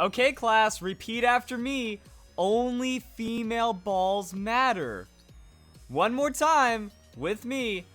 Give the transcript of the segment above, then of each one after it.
Okay, class, repeat after me. Only female balls matter. One more time, with me.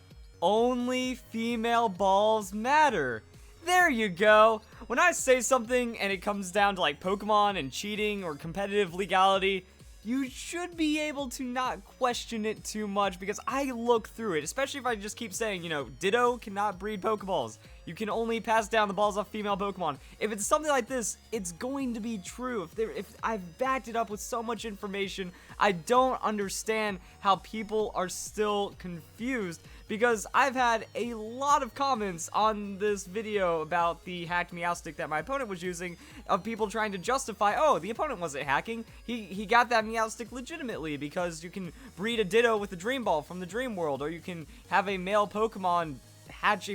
Only female balls matter. There you go. When I say something and it comes down to like Pokemon and cheating or competitive legality, you should be able to not question it too much because I look through it, especially if I just keep saying, you know, Ditto cannot breed Pokeballs. You can only pass down the balls off female Pokemon. If it's something like this, it's going to be true. If I've backed it up with so much information, I don't understand how people are still confused because I've had a lot of comments on this video about the hacked Meowstic that my opponent was using of people trying to justify, oh, the opponent wasn't hacking. He got that Meowstic legitimately because you can breed a Ditto with a Dream Ball from the Dream World, or you can have a male Pokemon hatch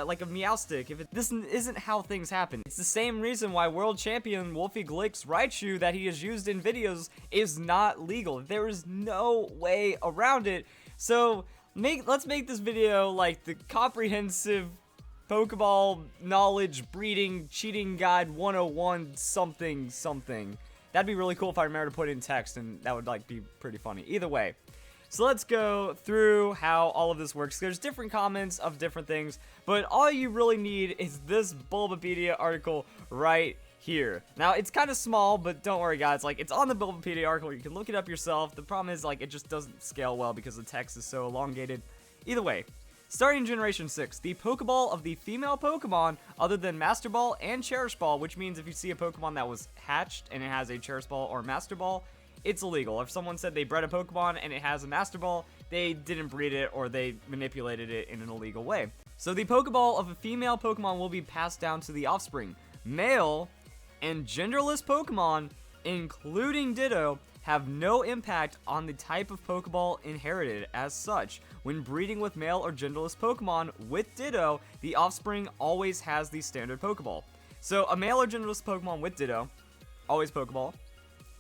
like a Meowstic. This isn't how things happen. It's the same reason why world champion Wolfie Glick's Raichu that he has used in videos is not legal. There is no way around it. So let's make this video like the comprehensive Pokeball knowledge breeding cheating guide 101 something. That'd be really cool if I remember to put it in text, and that would like be pretty funny. Either way. So let's go through how all of this works. There's different comments of different things, but all you really need is this Bulbapedia article right here. Now, it's kind of small, but don't worry, guys. Like, it's on the Bulbapedia article. You can look it up yourself. The problem is, like, it just doesn't scale well because the text is so elongated. Either way, starting in Generation 6, the Pokeball of the female Pokemon other than Master Ball and Cherish Ball, which means if you see a Pokemon that was hatched and it has a Cherish Ball or Master Ball, it's illegal. If someone said they bred a Pokemon and it has a Master Ball, they didn't breed it or they manipulated it in an illegal way. So the Pokeball of a female Pokemon will be passed down to the offspring. Male and genderless Pokemon, including Ditto, have no impact on the type of Pokeball inherited. As such, when breeding with male or genderless Pokemon with Ditto, the offspring always has the standard Pokeball. So a male or genderless Pokemon with Ditto, always Pokeball.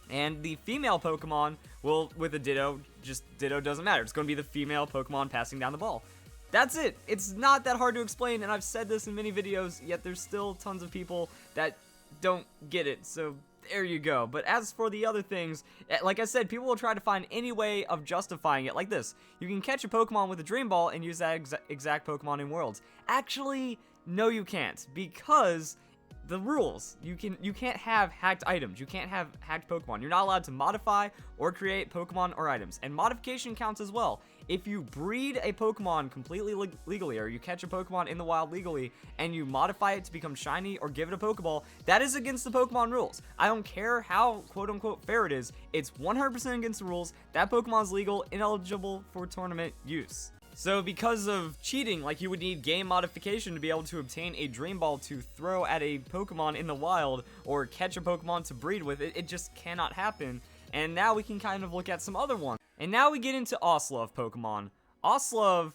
And the female Pokemon will, with a Ditto, just Ditto doesn't matter. It's going to be the female Pokemon passing down the ball. That's it. It's not that hard to explain, and I've said this in many videos, yet there's still tons of people that don't get it. So there you go. But as for the other things, like I said, people will try to find any way of justifying it like this. You can catch a Pokemon with a Dream Ball and use that exact Pokemon in Worlds. Actually, no you can't, because the rules, you can't have hacked items, you can't have hacked Pokemon. You're not allowed to modify or create Pokemon or items, and modification counts as well. If you breed a Pokemon completely legally, or you catch a Pokemon in the wild legally, and you modify it to become shiny or give it a Pokeball, that is against the Pokemon rules. I don't care how quote-unquote fair it is, it's 100% against the rules. That Pokemon is legal, ineligible for tournament use. So because of cheating, like you would need game modification to be able to obtain a Dream Ball to throw at a Pokemon in the wild or catch a Pokemon to breed with, it just cannot happen. And now we can kind of look at some other ones. And now we get into Oslov Pokemon. Oslov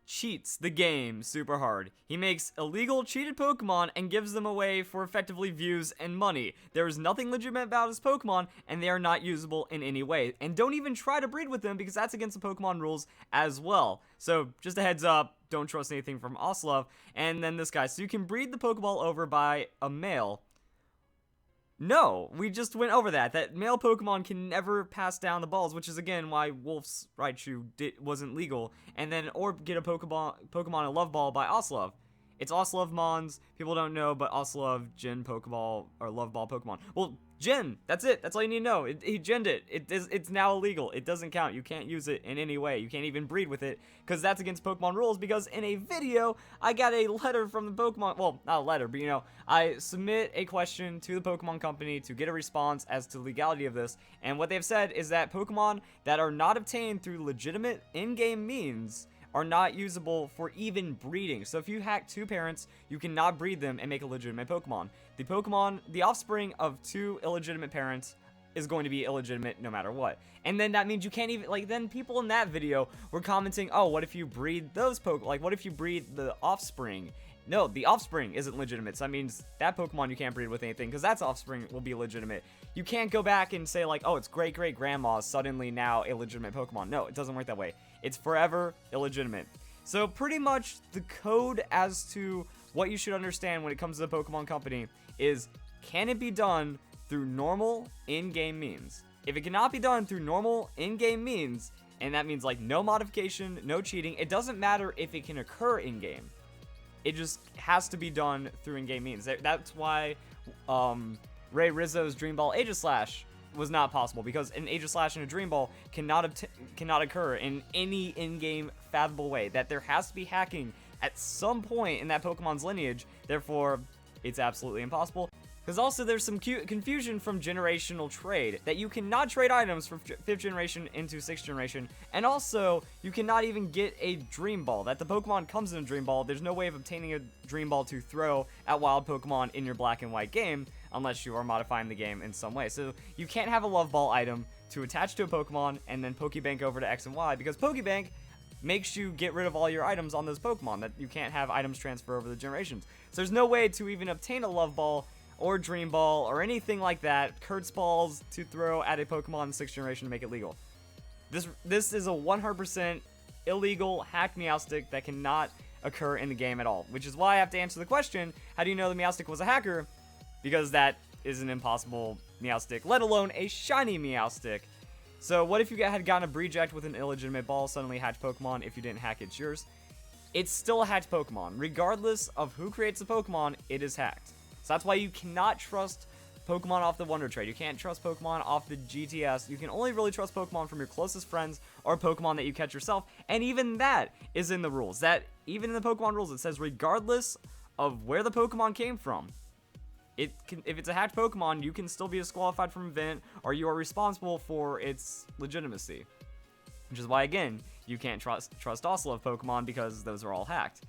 cheats the game super hard. He makes illegal cheated Pokemon and gives them away for effectively views and money. There is nothing legitimate about his Pokemon, and they are not usable in any way. And don't even try to breed with them because that's against the Pokemon rules as well. So just a heads up, don't trust anything from Oslov. And then this guy, so you can breed the Pokeball over by a male. No, we just went over that. That male Pokemon can never pass down the balls, which is again why Wolf's Raichu wasn't legal. And then, or get a Pokemon a Love Ball by Oslov. It's Oslov Mons. People don't know, but Oslov Gen Pokeball or Love Ball Pokemon. Well, Gen. That's it. That's all you need to know. He genned it. It's now illegal. It doesn't count. You can't use it in any way. You can't even breed with it because that's against Pokemon rules. Because in a video, I got a letter from the Pokemon. Well, not a letter, but you know, I submit a question to the Pokemon company to get a response as to the legality of this. And what they've said is that Pokemon that are not obtained through legitimate in-game means are not usable for even breeding. So if you hack two parents, you cannot breed them and make a legitimate Pokemon. The offspring of two illegitimate parents is going to be illegitimate no matter what. And then that means you can't even, like, then people in that video were commenting, oh, what if you breed those Pokemon? Like, what if you breed the offspring? No, the offspring isn't legitimate. So that means that Pokemon you can't breed with anything because that's offspring will be legitimate. You can't go back and say like, oh, it's great-great-grandma suddenly now a legitimate Pokemon. No, it doesn't work that way. It's forever illegitimate. So pretty much the code as to what you should understand when it comes to the Pokemon Company is can it be done through normal in-game means? If it cannot be done through normal in-game means, and that means like no modification, no cheating, it doesn't matter if it can occur in-game. It just has to be done through in-game means. That's why Ray Rizzo's Dream Ball Aegislash was not possible, because an Aegislash and a Dream Ball cannot occur in any in-game fathomable way. That there has to be hacking at some point in that Pokemon's lineage, therefore it's absolutely impossible. Because also there's some confusion from generational trade, that you cannot trade items from 5th generation into 6th generation, and also you cannot even get a Dream Ball. That the Pokemon comes in a Dream Ball, there's no way of obtaining a Dream Ball to throw at wild Pokemon in your black and white game, unless you are modifying the game in some way. So you can't have a Love Ball item to attach to a Pokemon and then Pokebank over to X and Y, because Pokebank makes you get rid of all your items on those Pokemon, that you can't have items transfer over the generations. So there's no way to even obtain a Love Ball or Dream Ball or anything like that, Kurtz Balls, to throw at a Pokemon in 6th generation to make it legal. This is a 100% illegal hacked Meowstic that cannot occur in the game at all, which is why I have to answer the question, how do you know the Meowstic was a hacker? Because that is an impossible Meowstic, let alone a shiny Meowstic. So what if you had gotten a Breject with an illegitimate ball, suddenly hatched Pokemon? If you didn't hack, it's yours. It's still a hacked Pokemon. Regardless of who creates the Pokemon, it is hacked. So that's why you cannot trust Pokemon off the Wonder Trade. You can't trust Pokemon off the GTS. You can only really trust Pokemon from your closest friends or Pokemon that you catch yourself. And even that is in the rules. That even in the Pokemon rules, it says regardless of where the Pokemon came from, if it's a hacked Pokemon, you can still be disqualified from event, or you are responsible for its legitimacy. Which is why, again, you can't trust Ocelot Pokemon, because those are all hacked.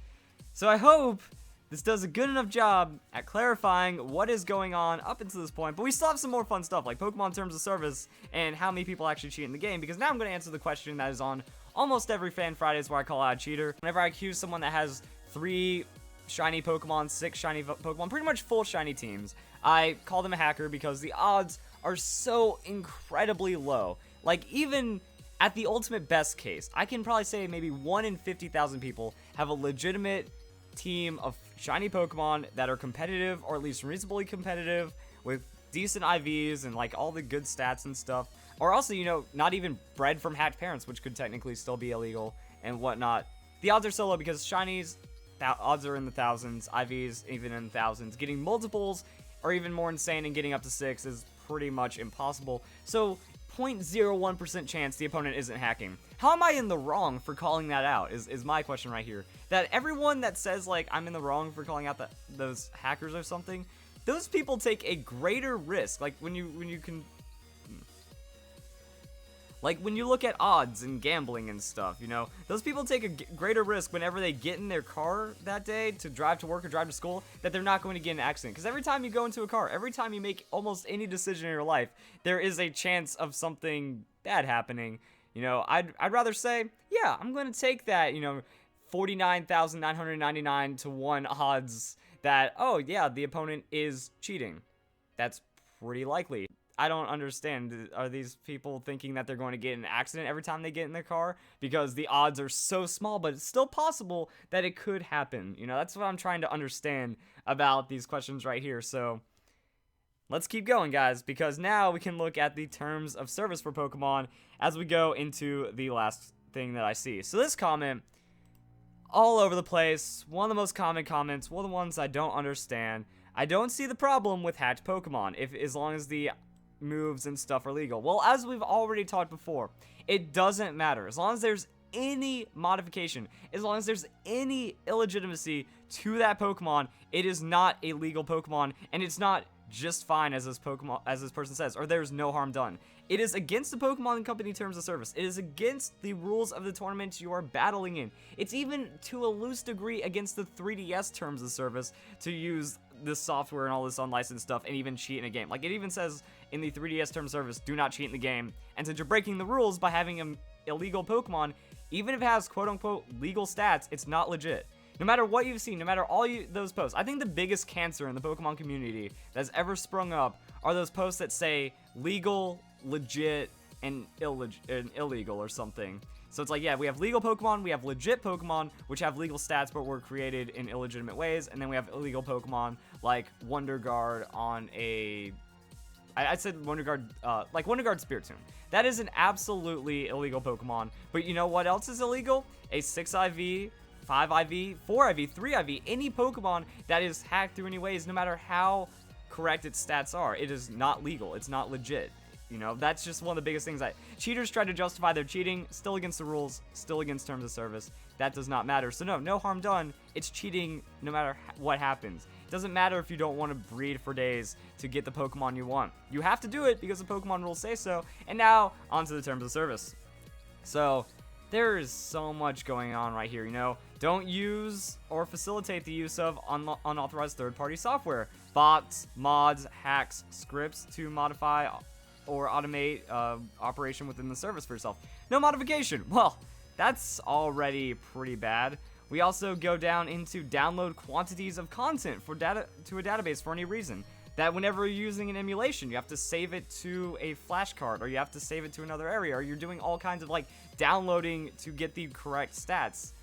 So I hope this does a good enough job at clarifying what is going on up until this point, but we still have some more fun stuff, like Pokemon Terms of Service and how many people actually cheat in the game, because now I'm going to answer the question that is on almost every Fan Fridays where I call out a cheater. Whenever I accuse someone that has 3 shiny Pokemon, 6 shiny Pokemon, pretty much full shiny teams, I call them a hacker because the odds are so incredibly low. Like, even at the ultimate best case, I can probably say maybe 1 in 50,000 people have a legitimate team of shiny Pokemon that are competitive, or at least reasonably competitive, with decent IVs and like all the good stats and stuff, or also, you know, not even bred from hacked parents, which could technically still be illegal and whatnot. The odds are so low because shinies, odds are in the thousands, IVs even in the thousands. Getting multiples or even more insane, and getting up to 6 is pretty much impossible. So 0.01% chance the opponent isn't hacking. How am I in the wrong for calling that out is my question right here. That everyone that says like I'm in the wrong for calling out those hackers or something, those people take a greater risk. Like when you look at odds and gambling and stuff, you know, those people take a greater risk whenever they get in their car that day to drive to work or drive to school, that they're not going to get in an accident. Because every time you go into a car, every time you make almost any decision in your life, there is a chance of something bad happening. You know, I'd rather say, yeah, I'm going to take that, you know, 49,999 to 1 odds that, oh yeah, the opponent is cheating. That's pretty likely. I don't understand. Are these people thinking that they're going to get in an accident every time they get in their car? Because the odds are so small, but it's still possible that it could happen. You know, that's what I'm trying to understand about these questions right here. So let's keep going, guys, because now we can look at the terms of service for Pokemon as we go into the last thing that I see. So this comment, all over the place, one of the most common comments, one of the ones I don't understand. I don't see the problem with hacked Pokemon, as long as the moves and stuff are legal. Well, as we've already talked before, it doesn't matter. As long as there's any modification, as long as there's any illegitimacy to that Pokemon, it is not a legal Pokemon, and it's not just fine, as this person says, or there's no harm done. It is against the Pokemon Company terms of service. It is against the rules of the tournament you are battling in. It's even to a loose degree against the 3DS terms of service to use this software and all this unlicensed stuff and even cheat in a game. Like, it even says in the 3DS terms of service, do not cheat in the game. And since you're breaking the rules by having an illegal Pokemon, even if it has quote-unquote legal stats, it's not legit. No matter what you've seen, no matter all those posts, I think the biggest cancer in the Pokemon community that's ever sprung up are those posts that say legal, legit, and illegal or something. So it's like, yeah, we have legal Pokemon, we have legit Pokemon, which have legal stats but were created in illegitimate ways, and then we have illegal Pokemon like Wonder Guard on a... I said Wonder Guard, like Wonder Guard Spiritomb. That is an absolutely illegal Pokemon, but you know what else is illegal? A 6IV, 5IV, 4IV, 3IV, any Pokemon that is hacked through any ways, no matter how correct its stats are. It is not legal, it's not legit. You know, that's just one of the biggest things that cheaters try to justify their cheating, still against the rules, still against terms of service. That does not matter. So no harm done. It's cheating no matter what happens. It doesn't matter if you don't want to breed for days to get the Pokemon you want. You have to do it because the Pokemon rules say so. And now, onto the terms of service. So, there is so much going on right here, you know. Don't use or facilitate the use of unauthorized third-party software, bots, mods, hacks, scripts to modify or automate operation within the service for yourself. No modification. Well, that's already pretty bad. We also go down into download quantities of content for data to a database for any reason. That whenever you're using an emulation, you have to save it to a flashcard, or you have to save it to another area, or you're doing all kinds of like downloading to get the correct stats.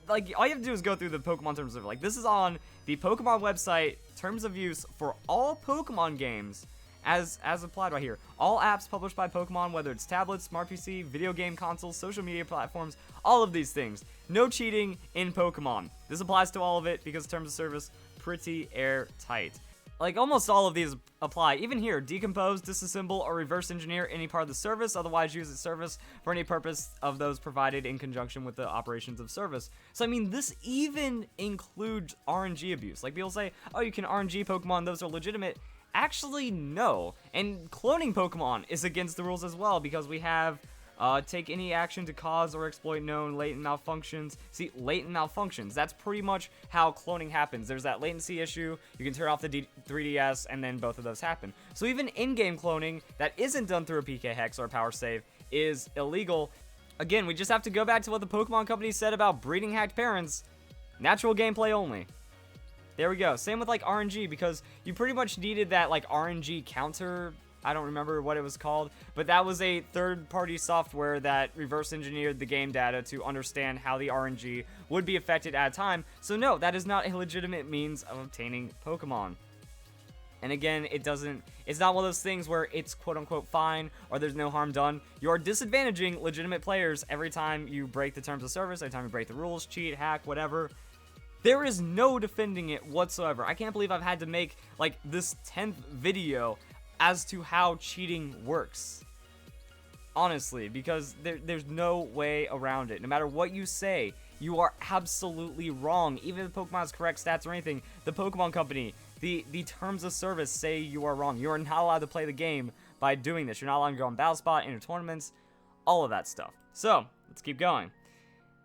Like all you have to do is go through the Pokemon terms of like this is on the Pokemon website terms of use for all Pokemon games. As applied right here. All apps published by Pokemon, whether it's tablets, smart PC, video game consoles, social media platforms, all of these things. No cheating in Pokemon. This applies to all of it because terms of service pretty airtight. Like almost all of these apply. Even here, decompose, disassemble, or reverse engineer any part of the service, otherwise use its service for any purpose of those provided in conjunction with the operations of service. So I mean, this even includes RNG abuse. Like people say, oh, you can RNG Pokemon, those are legitimate. Actually, no. And cloning Pokemon is against the rules as well because we have take any action to cause or exploit known latent malfunctions. See, latent malfunctions, that's pretty much how cloning happens. There's that latency issue, you can turn off the 3DS, and then both of those happen. So even in-game cloning that isn't done through a PK Hex or a power save is illegal. Again, we just have to go back to what the Pokemon Company said about breeding hacked parents. Natural gameplay only. There we go. Same with like RNG because you pretty much needed that like RNG counter. I don't remember what it was called, but that was a third-party software that reverse engineered the game data to understand how the RNG would be affected at a time. So no, that is not a legitimate means of obtaining Pokemon. And again, it's not one of those things where it's quote-unquote fine or there's no harm done. You're disadvantaging legitimate players every time you break the terms of service, every time you break the rules, cheat, hack, whatever. There is no defending it whatsoever. I can't believe I've had to make like this 10th video as to how cheating works. Honestly, because there's no way around it. No matter what you say, you are absolutely wrong. Even if Pokemon has correct stats or anything, the Pokemon Company, the terms of service say you are wrong. You are not allowed to play the game by doing this. You're not allowed to go on Battle Spot, enter tournaments, all of that stuff. So, let's keep going.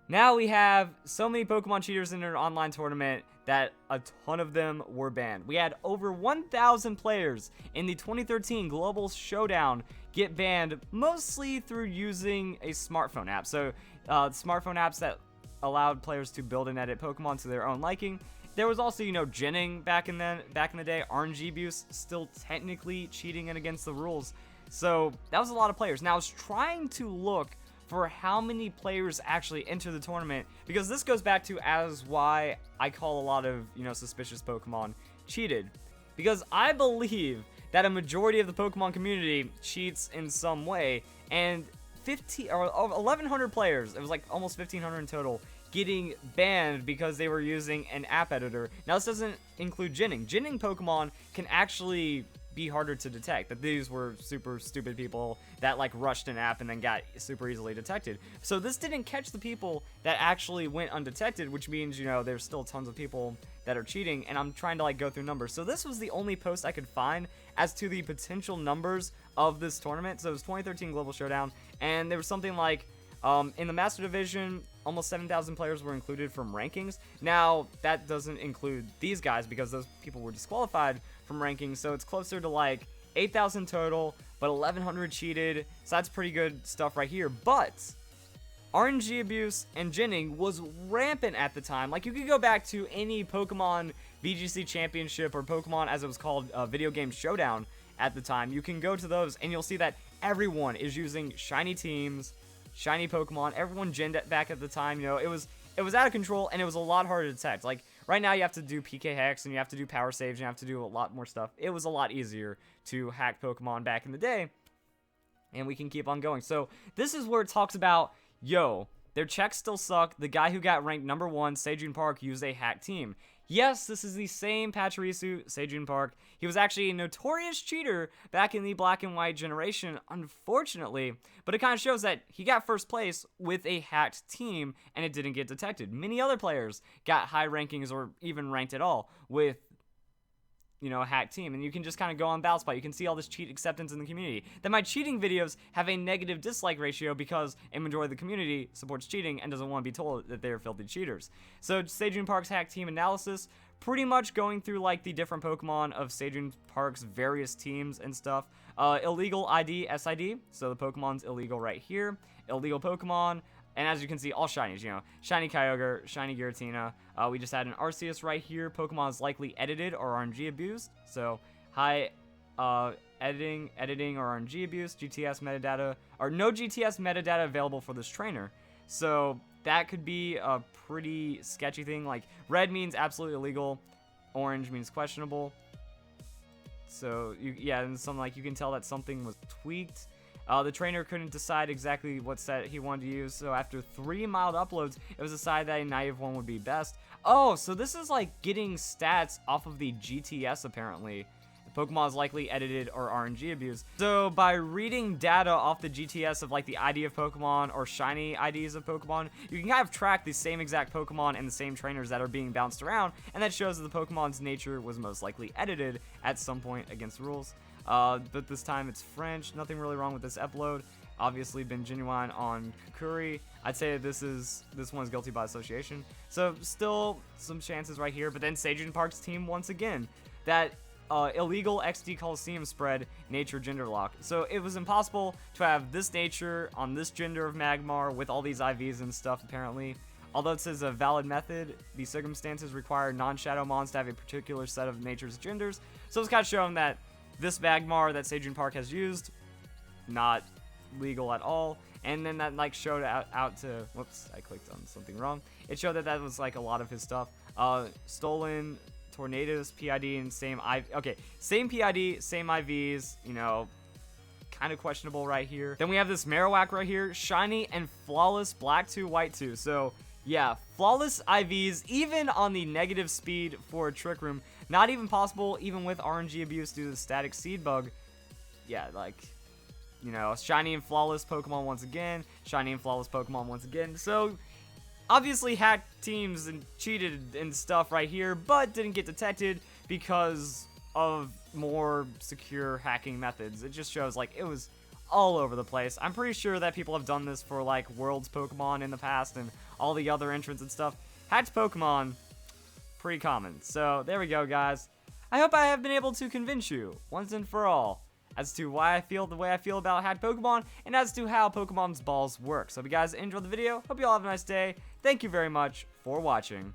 Now we have so many Pokemon cheaters in an online tournament that a ton of them were banned. We had over 1,000 players in the 2013 Global Showdown get banned, mostly through using a smartphone app. So, smartphone apps that allowed players to build and edit Pokemon to their own liking. There was also, ginning back in the day, RNG abuse, still technically cheating and against the rules. So that was a lot of players. Now I was trying to look for how many players actually enter the tournament, because this goes back to as why I call a lot of, suspicious Pokemon cheated. Because I believe that a majority of the Pokemon community cheats in some way, and 1,100 players, it was like almost 1,500 in total, getting banned because they were using an app editor. Now this doesn't include ginning. Ginning Pokemon can actually be harder to detect, that these were super stupid people that rushed an app and then got super easily detected. So this didn't catch the people that actually went undetected, which means, there's still tons of people that are cheating, and I'm trying to go through numbers. So this was the only post I could find as to the potential numbers of this tournament. So it was 2013 Global Showdown, and there was something like, in the Master Division, almost 7,000 players were included from rankings. Now, that doesn't include these guys because those people were disqualified from rankings, so it's closer to 8,000 total, but 1,100 cheated, so that's pretty good stuff right here. But RNG abuse and ginning was rampant at the time. You could go back to any Pokemon VGC Championship, or Pokemon, as it was called, Video Game Showdown at the time. You can go to those, and you'll see that everyone is using shiny teams, shiny Pokemon. Everyone ginned it back at the time. You know, it was out of control, and it was a lot harder to detect. Like, right now you have to do PK Hex, and you have to do Power Saves, and you have to do a lot more stuff. It was a lot easier to hack Pokemon back in the day, and we can keep on going. So this is where it talks about, yo, their checks still suck. The guy who got ranked #1, Sejun Park, used a hacked team. Yes, this is the same Pachirisu, Sejun Park. He was actually a notorious cheater back in the Black and White generation, unfortunately. But it kind of shows that he got first place with a hacked team, and it didn't get detected. Many other players got high rankings or even ranked at all with, you know, a hacked team. And you can just kind of go on Battlespot. You can see all this cheat acceptance in the community. That my cheating videos have a negative dislike ratio because a majority of the community supports cheating and doesn't want to be told that they're filthy cheaters. So Sejun Park's hacked team analysis, pretty much going through like the different Pokemon of Sejun Park's various teams and stuff. Illegal ID, SID, so the Pokemon's illegal right here. Illegal Pokemon. And as you can see, all shinies, you know, shiny Kyogre, shiny Giratina. We just had an Arceus right here. Pokemon is likely edited or RNG abused. So high editing or RNG abuse, GTS metadata, or no GTS metadata available for this trainer. So that could be a pretty sketchy thing. Like red means absolutely illegal, orange means questionable. So yeah, and some like you can tell that something was tweaked. The trainer couldn't decide exactly what set he wanted to use, so after 3 mild uploads, it was decided that a naive one would be best. Oh, so this is like getting stats off of the GTS apparently. Pokemon is likely edited or RNG abused. So by reading data off the GTS of like the ID of Pokemon or shiny IDs of Pokemon, you can kind of track the same exact Pokemon and the same trainers that are being bounced around, and that shows that the Pokemon's nature was most likely edited at some point against rules. But this time it's French. Nothing really wrong with this upload. Obviously been genuine on Kukuri. I'd say this one's guilty by association. So still some chances right here. But then Sejun Park's team once again. That illegal XD Coliseum spread nature gender lock. So it was impossible to have this nature on this gender of Magmar with all these IVs and stuff apparently. Although it says a valid method, the circumstances require non-shadow mons to have a particular set of nature's genders. So it's kind of showing that this Magmar that Sejun Park has used, not legal at all. And then that like showed out to, whoops, I clicked on something wrong. It showed that was like a lot of his stuff. Stolen Tornadoes, PID, and same same PID, same IVs, you know, kind of questionable right here. Then we have this Marowak right here, shiny and flawless black 2, white 2. So yeah, flawless IVs, even on the negative speed for a Trick Room. Not even possible, even with RNG abuse due to the static seed bug. Yeah, like, you know, shiny and flawless Pokemon once again. Shiny and flawless Pokemon once again. So, obviously hacked teams and cheated and stuff right here, but didn't get detected because of more secure hacking methods. It just shows, like, it was all over the place. I'm pretty sure that people have done this for, like, World's Pokemon in the past and all the other entrants and stuff. Hacked Pokemon, pretty common. So there we go, guys. I hope I have been able to convince you once and for all as to why I feel the way I feel about hacked Pokemon and as to how Pokemon's balls work. So if you guys enjoyed the video, hope you all have a nice day. Thank you very much for watching.